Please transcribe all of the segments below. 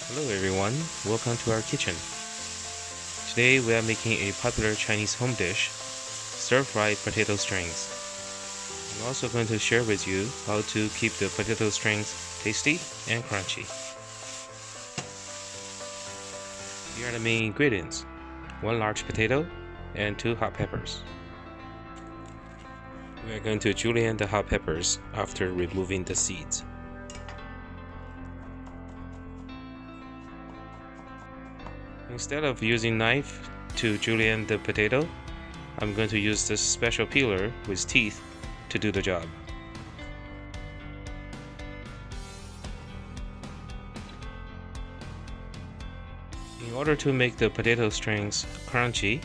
Hello everyone, welcome to our kitchen. Today we are making a popular Chinese home dish, stir-fried potato strings. I'm also going to share with you how to keep the potato strings tasty and crunchy. Here are the main ingredients: 1 large potato and 2 hot peppers. We are going to julienne the hot peppers after removing the seeds. Instead of using knife to julienne the potato, I'm going to use this special peeler with teeth to do the job. In order to make the potato strings crunchy,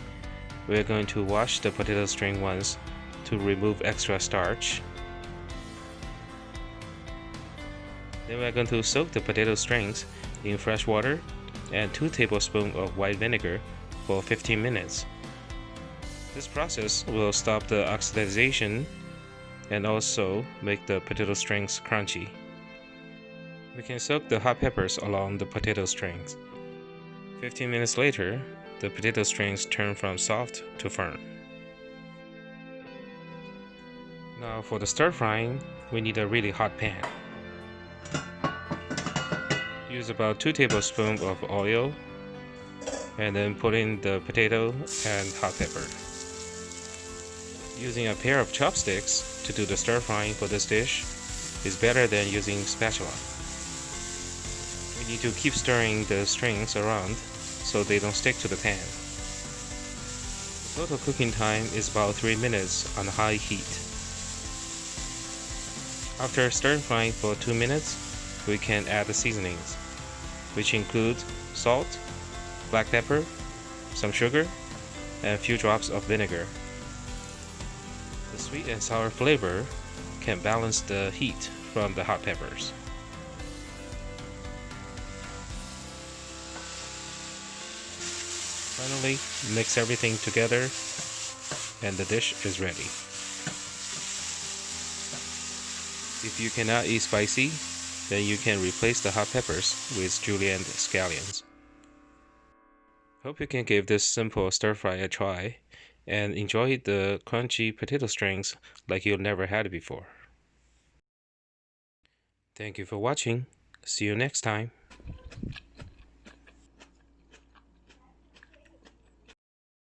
we're going to wash the potato string once to remove extra starch. Then we're going to soak the potato strings in fresh water and 2 tablespoons of white vinegar for 15 minutes. This process will stop the oxidation and also make the potato strings crunchy. We can soak the hot peppers along the potato strings. 15 minutes later, the potato strings turn from soft to firm. Now for the stir frying, we need a really hot pan. Use about 2 tablespoons of oil and then put in the potato and hot pepper. Using a pair of chopsticks to do the stir frying for this dish is better than using spatula. We need to keep stirring the strings around so they don't stick to the pan. The total cooking time is about 3 minutes on high heat. After stir frying for 2 minutes, we can add the seasonings, which include salt, black pepper, some sugar, and a few drops of vinegar. The sweet and sour flavor can balance the heat from the hot peppers. Finally, mix everything together and the dish is ready. If you cannot eat spicy, then you can replace the hot peppers with julienned scallions. Hope you can give this simple stir fry a try and enjoy the crunchy potato strings like you've never had it before. Thank you for watching. See you next time.